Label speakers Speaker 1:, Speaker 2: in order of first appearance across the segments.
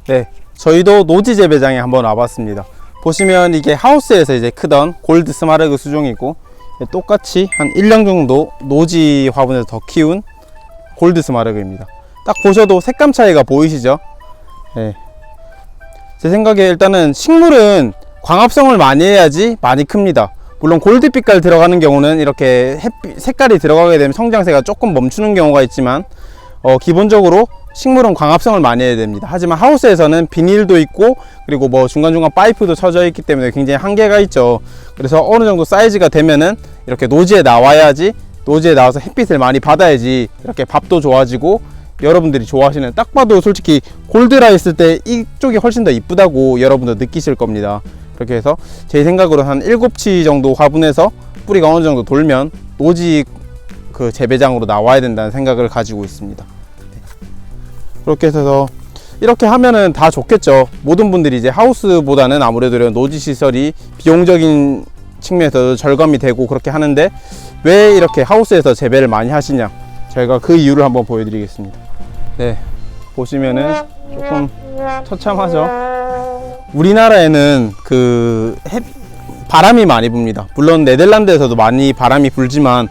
Speaker 1: 네, 저희도 노지 재배장에 한번 와봤습니다. 보시면 이게 하우스에서 이제 크던 골드 스마르그 수종이고, 똑같이 한 1년 정도 노지 화분에서 더 키운 골드 스마르그입니다. 딱 보셔도 색감 차이가 보이시죠? 네. 제 생각에 일단은 식물은 광합성을 많이 해야지 많이 큽니다. 물론 골드빛깔 들어가는 경우는 이렇게 햇빛 색깔이 들어가게 되면 성장세가 조금 멈추는 경우가 있지만, 기본적으로 식물은 광합성을 많이 해야 됩니다. 하지만 하우스에서는 비닐도 있고, 그리고 뭐 중간중간 파이프도 쳐져 있기 때문에 굉장히 한계가 있죠. 그래서 어느 정도 사이즈가 되면은 이렇게 노지에 나와야지, 노지에 나와서 햇빛을 많이 받아야지 이렇게 밥도 좋아지고, 여러분들이 좋아하시는, 딱 봐도 솔직히 골드라 했을 때 이쪽이 훨씬 더 이쁘다고 여러분도 느끼실 겁니다. 그렇게 해서 제 생각으로 한 7치 정도 화분에서 뿌리가 어느 정도 돌면 노지 그 재배장으로 나와야 된다는 생각을 가지고 있습니다. 그렇게 해서 이렇게 하면은 다 좋겠죠. 모든 분들이 이제 하우스보다는 아무래도 노지 시설이 비용적인 측면에서 절감이 되고 그렇게 하는데, 왜 이렇게 하우스에서 재배를 많이 하시냐, 저희가 그 이유를 한번 보여드리겠습니다. 네, 보시면은 조금 처참하죠. 우리나라에는 바람이 많이 붑니다. 물론 네덜란드에서도 많이 바람이 불지만,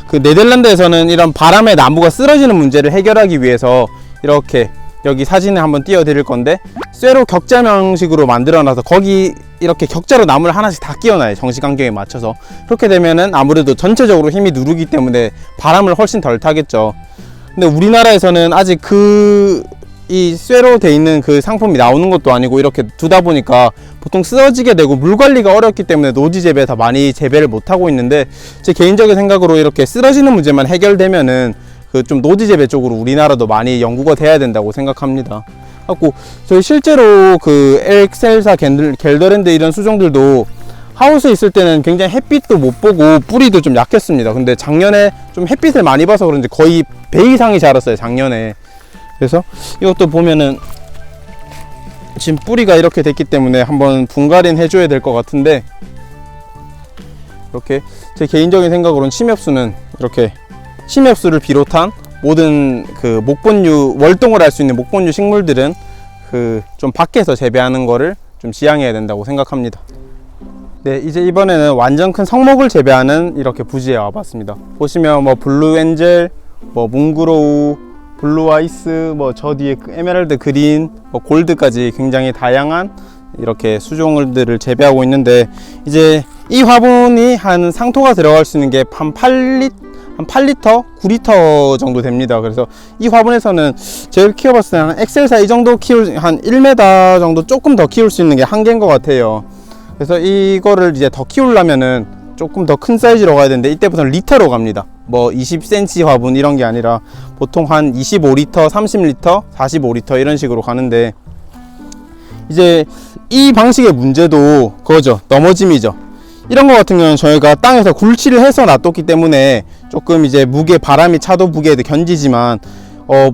Speaker 1: 그 네덜란드에서는 이런 바람에 나무가 쓰러지는 문제를 해결하기 위해서 이렇게, 여기 사진을 한번 띄워 드릴 건데, 쇠로 격자 형식으로 만들어 놔서 거기 이렇게 격자로 나무를 하나씩 다 끼워놔요. 정시 간격에 맞춰서. 그렇게 되면은 아무래도 전체적으로 힘이 누르기 때문에 바람을 훨씬 덜 타겠죠. 근데 우리나라에서는 아직 이 쇠로 돼 있는 그 상품이 나오는 것도 아니고, 이렇게 두다 보니까 보통 쓰러지게 되고 물 관리가 어렵기 때문에 노지 재배에서 많이 재배를 못 하고 있는데, 제 개인적인 생각으로 이렇게 쓰러지는 문제만 해결되면은 좀 노지 재배 쪽으로 우리나라도 많이 연구가 돼야 된다고 생각합니다. 갖고 저희 실제로 그 엑셀사 겔더랜드 이런 수종들도 하우스에 있을 때는 굉장히 햇빛도 못 보고 뿌리도 좀 약했습니다. 근데 작년에 좀 햇빛을 많이 봐서 그런지 거의 배 이상이 자랐어요, 작년에. 그래서 이것도 보면은 지금 뿌리가 이렇게 됐기 때문에 한번 분갈이는 해줘야 될 것 같은데, 이렇게 제 개인적인 생각으로는 침엽수는 이렇게 침엽수를 비롯한 모든 그 목본류, 월동을 할 수 있는 목본류 식물들은 좀 밖에서 재배하는 거를 좀 지양해야 된다고 생각합니다. 네, 이제 이번에는 완전 큰 성목을 재배하는 이렇게 부지에 와봤습니다. 보시면 뭐 블루엔젤, 뭐 뭉그로우, 블루아이스, 뭐 저 뒤에 에메랄드 그린, 뭐 골드까지 굉장히 다양한 이렇게 수종들을 재배하고 있는데, 이제 이 화분이 한 상토가 들어갈 수 있는 게 한 8리터, 9리터 정도 됩니다. 그래서 이 화분에서는 제가 키워봤을 때 한 엑셀사 이 정도 한 1m 정도 조금 더 키울 수 있는 게 한계인 것 같아요. 그래서 이거를 이제 더 키우려면은 조금 더 큰 사이즈로 가야 되는데, 이때부터는 리터로 갑니다. 뭐 20cm 화분 이런 게 아니라 보통 한 25리터, 30리터, 45리터 이런 식으로 가는데, 이제 이 방식의 문제도 그거죠. 넘어짐이죠. 이런 거 같은 경우는 저희가 땅에서 굴치를 해서 놔뒀기 때문에 조금 이제 바람이 차도 무게에도 견디지만,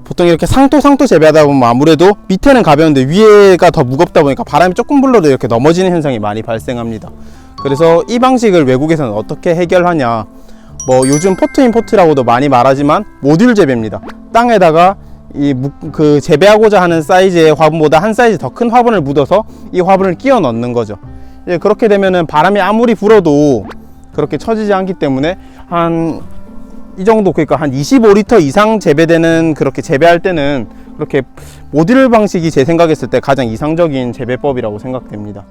Speaker 1: 보통 이렇게 상토 재배하다 보면 아무래도 밑에는 가벼운데 위에가 더 무겁다 보니까 바람이 조금 불러도 이렇게 넘어지는 현상이 많이 발생합니다. 그래서 이 방식을 외국에서는 어떻게 해결하냐, 뭐 요즘 포트인포트라고도 많이 말하지만 모듈 재배입니다. 땅에다가 재배하고자 하는 사이즈의 화분보다 한 사이즈 더 큰 화분을 묻어서 이 화분을 끼워 넣는 거죠. 예, 그렇게 되면은 바람이 아무리 불어도 그렇게 처지지 않기 때문에 이 정도, 그러니까 한 25리터 이상 재배되는, 그렇게 재배할 때는 그렇게 모듈 방식이 제 생각했을 때 가장 이상적인 재배법이라고 생각됩니다.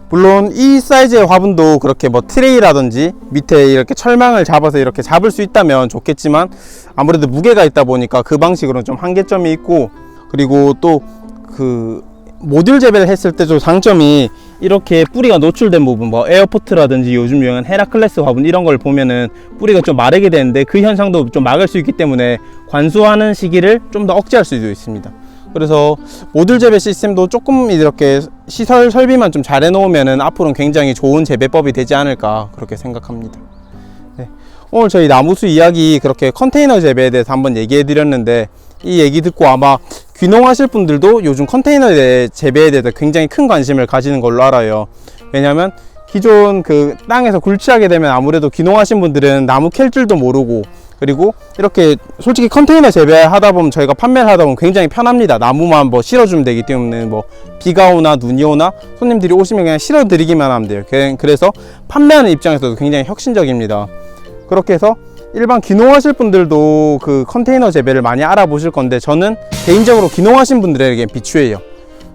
Speaker 1: 물론 이 사이즈의 화분도 그렇게 뭐 트레이라든지 밑에 이렇게 철망을 잡아서 이렇게 잡을 수 있다면 좋겠지만, 아무래도 무게가 있다 보니까 그 방식으로는 좀 한계점이 있고, 그리고 또 모듈 재배를 했을 때 좀 장점이, 이렇게 뿌리가 노출된 부분, 뭐 에어포트라든지 요즘 유행한 헤라클레스 화분 이런 걸 보면은 뿌리가 좀 마르게 되는데, 그 현상도 좀 막을 수 있기 때문에 관수하는 시기를 좀 더 억제할 수도 있습니다. 그래서 모듈 재배 시스템도 조금 이렇게 시설 설비만 좀 잘 해놓으면은 앞으로는 굉장히 좋은 재배법이 되지 않을까, 그렇게 생각합니다. 네. 오늘 저희 나무수 이야기, 그렇게 컨테이너 재배에 대해서 한번 얘기해 드렸는데, 이 얘기 듣고 아마 귀농하실 분들도 요즘 컨테이너 재배에 대해서 굉장히 큰 관심을 가지는 걸로 알아요. 왜냐면 기존 땅에서 굴치하게 되면 아무래도 귀농하신 분들은 나무 캘 줄도 모르고, 그리고 이렇게 솔직히 컨테이너 재배하다 보면 저희가 판매를 하다 보면 굉장히 편합니다. 나무만 뭐 실어주면 되기 때문에 뭐 비가 오나 눈이 오나 손님들이 오시면 그냥 실어드리기만 하면 돼요. 그래서 판매하는 입장에서도 굉장히 혁신적입니다. 그렇게 해서 일반 귀농하실 분들도 그 컨테이너 재배를 많이 알아보실 건데, 저는 개인적으로 귀농하신 분들에게 비추해요.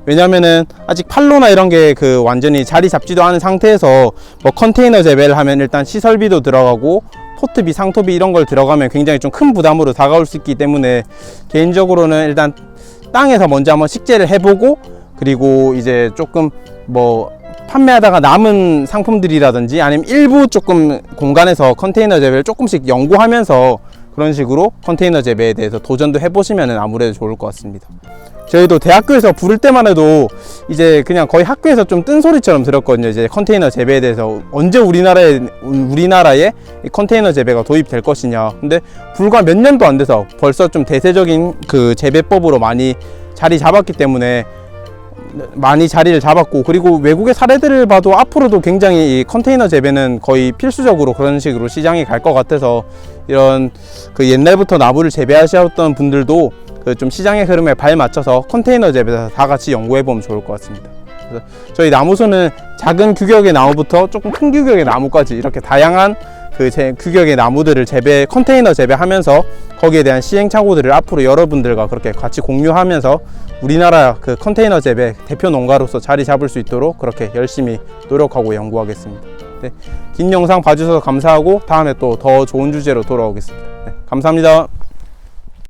Speaker 1: 왜냐면은 아직 판로나 이런 게 그 완전히 자리 잡지도 않은 상태에서 뭐 컨테이너 재배를 하면 일단 시설비도 들어가고 포트비, 상토비 이런 걸 들어가면 굉장히 좀 큰 부담으로 다가올 수 있기 때문에, 개인적으로는 일단 땅에서 먼저 한번 식재를 해보고, 그리고 이제 조금 뭐 판매하다가 남은 상품들이라든지 아니면 일부 조금 공간에서 컨테이너 재배를 조금씩 연구하면서 그런 식으로 컨테이너 재배에 대해서 도전도 해보시면 아무래도 좋을 것 같습니다. 저희도 대학교에서 부를 때만 해도 이제 그냥 거의 학교에서 좀 뜬소리처럼 들었거든요. 이제 컨테이너 재배에 대해서 언제 우리나라에 이 컨테이너 재배가 도입될 것이냐. 근데 불과 몇 년도 안 돼서 벌써 좀 대세적인 그 재배법으로 많이 자리 잡았기 때문에, 많이 자리를 잡았고, 그리고 외국의 사례들을 봐도 앞으로도 굉장히 이 컨테이너 재배는 거의 필수적으로 그런 식으로 시장이 갈 것 같아서, 이런 그 옛날부터 나무를 재배하셨던 분들도 그 좀 시장의 흐름에 발맞춰서 컨테이너 재배에서 다 같이 연구해 보면 좋을 것 같습니다. 그래서 저희 나무소는 작은 규격의 나무부터 조금 큰 규격의 나무까지 이렇게 다양한 그 규격의 나무들을 컨테이너 재배하면서 거기에 대한 시행착오들을 앞으로 여러분들과 그렇게 같이 공유하면서 우리나라 그 컨테이너 재배 대표 농가로서 자리 잡을 수 있도록 그렇게 열심히 노력하고 연구하겠습니다. 네, 긴 영상 봐주셔서 감사하고 다음에 또 더 좋은 주제로 돌아오겠습니다. 네, 감사합니다.